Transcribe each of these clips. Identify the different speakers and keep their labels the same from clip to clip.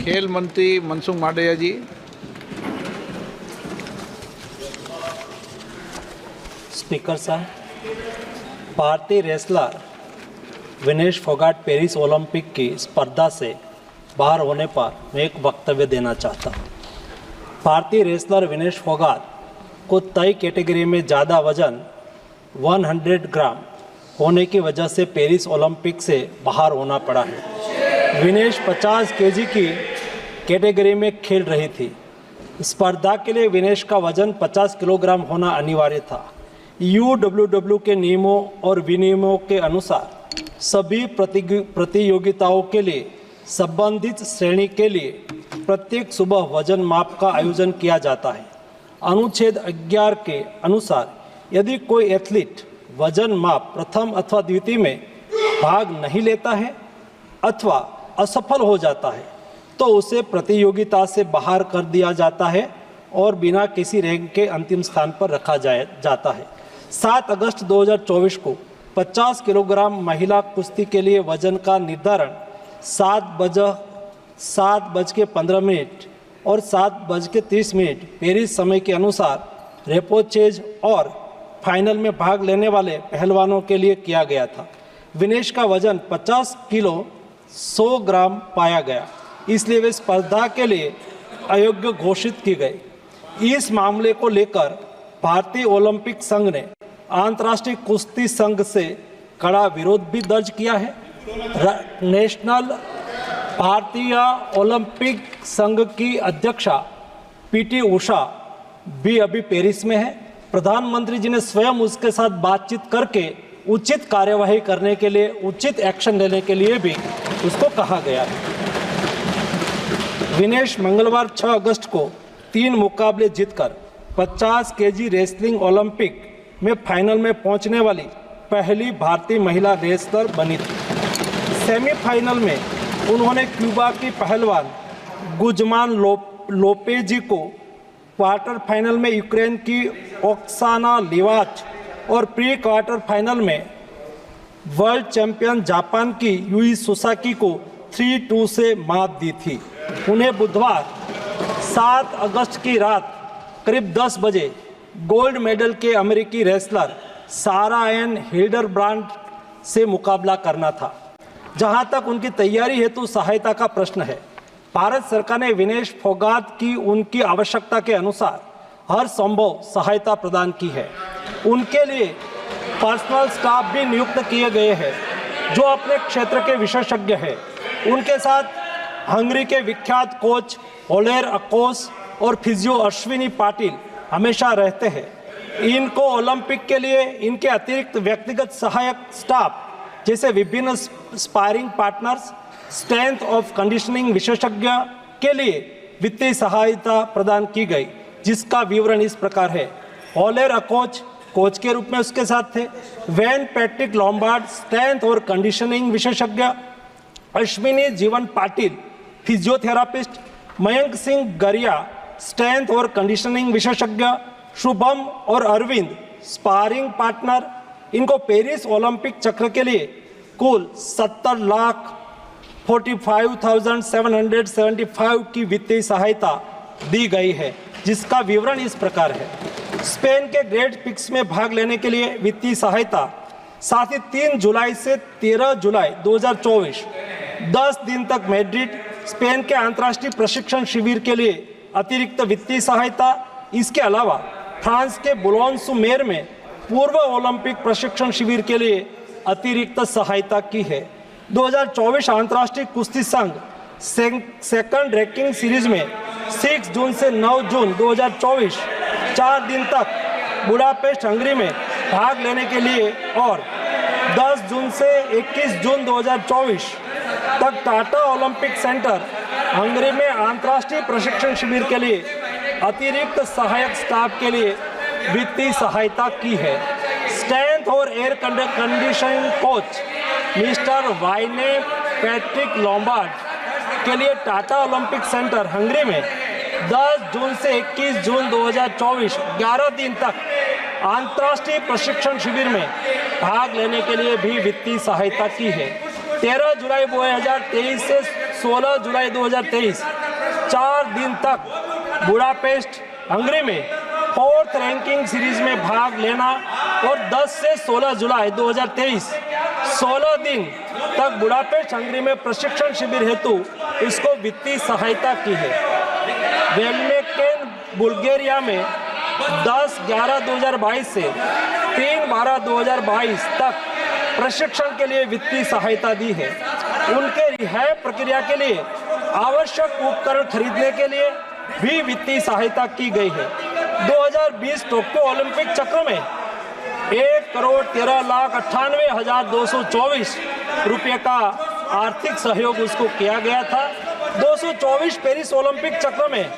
Speaker 1: खेल मंत्री मनसुख मांडविया जी।
Speaker 2: स्पीकर साहब, भारतीय wrestler Vinesh Phogat Paris Olympic की स्पर्धा से बाहर होने पर मैं एक वक्तव्य देना चाहता हूँ। भारतीय रेसलर विनेश फोगाट को तय कैटेगरी में ज़्यादा वजन 100 ग्राम होने की वजह से पेरिस ओलंपिक से बाहर होना पड़ा है। विनेश 50 केजी की कैटेगरी में खेल रही थी। स्पर्धा के लिए विनेश का वजन 50 किलोग्राम होना अनिवार्य था। UWW के नियमों और विनियमों के अनुसार सभी प्रतियोगिताओं के लिए संबंधित श्रेणी के लिए प्रत्येक सुबह वजन माप का आयोजन किया जाता है। अनुच्छेद 11 के अनुसार यदि कोई एथलीट वजन माप प्रथम अथवा द्वितीय में भाग नहीं लेता है अथवा असफल हो जाता है तो उसे प्रतियोगिता से बाहर कर दिया जाता है और बिना किसी रैंक के अंतिम स्थान पर रखा जाता है। 7 अगस्त 2024 को 50 किलोग्राम महिला कुश्ती के लिए वजन का निर्धारण 7:15 और 7:30 पेरिस समय के अनुसार रेपोचेज और फाइनल में भाग लेने वाले पहलवानों के लिए किया गया था। विनेश का वजन 50 किलो 100 ग्राम पाया गया, इसलिए वे स्पर्धा के लिए अयोग्य घोषित की गई। इस मामले को लेकर भारतीय ओलंपिक संघ ने अंतर्राष्ट्रीय कुश्ती संघ से कड़ा विरोध भी दर्ज किया है। नेशनल भारतीय ओलंपिक संघ की अध्यक्षा PT उषा भी अभी पेरिस में है। प्रधानमंत्री जी ने स्वयं उसके साथ बातचीत करके उचित कार्यवाही करने के लिए, उचित एक्शन लेने के लिए भी उसको कहा गया है। विनेश मंगलवार 6 अगस्त को 3 मुकाबले जीतकर 50 केजी रेसलिंग ओलंपिक में फाइनल में पहुंचने वाली पहली भारतीय महिला रेसलर बनी थी। सेमीफाइनल में उन्होंने क्यूबा की पहलवान गुजमान लोपेजी को, क्वार्टर फाइनल में यूक्रेन की ओक्साना लिवाच और प्री क्वार्टर फाइनल में वर्ल्ड चैंपियन जापान की यूई सुसाकी को 3-2 से मात दी थी। उन्हें बुधवार 7 अगस्त की रात करीब 10 बजे गोल्ड मेडल के अमेरिकी रेसलर सारा एन हिल्डरब्रांड से मुकाबला करना था। जहां तक उनकी तैयारी हेतु सहायता का प्रश्न है, भारत सरकार ने विनेश फोगाट की उनकी आवश्यकता के अनुसार हर संभव सहायता प्रदान की है। उनके लिए पर्सनल स्टाफ भी नियुक्त किए गए हैं जो अपने क्षेत्र के विशेषज्ञ हैं। उनके साथ हंगरी के विख्यात कोच ओलेर अकोस और फिजियो अश्विनी पाटिल हमेशा रहते हैं। इनको ओलंपिक के लिए इनके अतिरिक्त व्यक्तिगत सहायक स्टाफ जैसे विभिन्न sparring partners, strength of conditioning विशेषज्ञ के लिए वित्तीय सहायता प्रदान की गई, जिसका विवरण इस प्रकार है। ओलेर अकोच कोच के रूप में उसके साथ थे, वैन पैट्रिक लॉम्बार्ड स्ट्रेंथ और कंडीशनिंग विशेषज्ञ, अश्विनी जीवन पाटिल फिजियोथेरापिस्ट, मयंक सिंह गरिया स्ट्रेंथ और कंडीशनिंग विशेषज्ञ, शुभम और अरविंद स्पारिंग पार्टनर। इनको पेरिस ओलंपिक चक्र के लिए कुल 70,45,775 की वित्तीय सहायता दी गई है, जिसका विवरण इस प्रकार है। स्पेन के ग्रेट पिक्स में भाग लेने के लिए वित्तीय सहायता, साथ ही 3 जुलाई से 13 जुलाई 2024 10 दिन तक मैड्रिड, स्पेन के अंतर्राष्ट्रीय प्रशिक्षण शिविर के लिए अतिरिक्त वित्तीय सहायता। इसके अलावा फ्रांस के बुलोन-सू-मेर में पूर्व ओलंपिक प्रशिक्षण शिविर के लिए अतिरिक्त सहायता की है। 2024 अंतर्राष्ट्रीय कुश्ती संघ सेकंड रैंकिंग सीरीज में 6 जून से 9 जून 2024 4 दिन तक बुडापेस्ट हंगरी में भाग लेने के लिए और 10 जून से 21 जून 2024 तक टाटा ओलंपिक सेंटर हंगरी में अंतर्राष्ट्रीय प्रशिक्षण शिविर के लिए अतिरिक्त सहायक स्टाफ के लिए वित्तीय सहायता की है। स्ट्रेंथ और air conditioning coach mister Wayne Patrick Lombard के लिए टाटा ओलंपिक सेंटर हंगरी में 10 जून से 21 जून 2024 11 दिन तक अंतर्राष्ट्रीय प्रशिक्षण शिविर में भाग लेने के लिए भी वित्तीय सहायता की है। 13 जुलाई 2023 से 16 जुलाई 2023 4 दिन तक बुडापेस्ट हंगरी में 4th रैंकिंग सीरीज में भाग लेना और 10 से 16 जुलाई 2023 16 दिन तक बुडापेस्ट हंगरी में प्रशिक्षण शिविर हेतु इसको वित्तीय सहायता की है। वेलमेकेन बुल्गारिया में 10/11/2022 से 3/12/2022 तक प्रशिक्षण के लिए वित्तीय सहायता दी है। उनके रिहाई प्रक्रिया के लिए आवश्यक उपकरण खरीदने के लिए भी वित्तीय सहायता की गई है। 2020 टोक्यो ओलंपिक चक्र में 1,13,98,224 रुपये का आर्थिक सहयोग उसको किया गया था। 224 पेरिस ओलंपिक चक्र में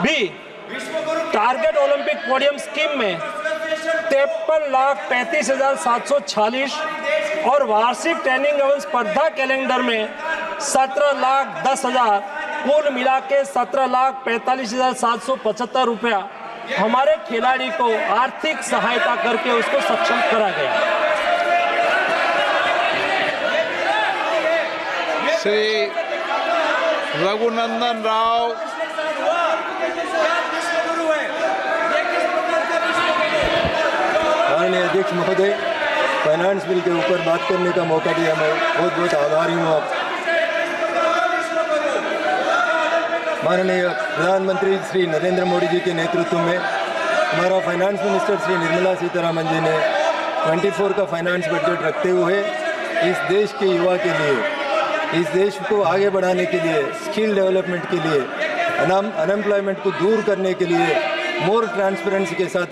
Speaker 2: भी टारगेट ओलंपिक पोडियम स्कीम में 53,35,746 और वार्षिक ट्रेनिंग एवं स्पर्धा कैलेंडर में 17,10,000 कुल मिला के 17,45,775 रुपया हमारे खिलाड़ी को आर्थिक सहायता करके उसको सक्षम करा गया।
Speaker 1: श्री रघुनंदन राव
Speaker 3: माननीय अध्यक्ष महोदय, फाइनेंस बिल के ऊपर बात करने का मौका दिया, मैं बहुत बहुत आभारी हूँ आप। माननीय प्रधानमंत्री श्री नरेंद्र मोदी जी के नेतृत्व में हमारा फाइनेंस मिनिस्टर श्री निर्मला सीतारमण जी ने 24 का फाइनेंस बजट रखते हुए इस देश के युवा के लिए, इस देश को आगे बढ़ाने के लिए, स्किल डेवलपमेंट के लिए, अनएम्प्लॉयमेंट को दूर करने के लिए मोर ट्रांसपेरेंसी के साथ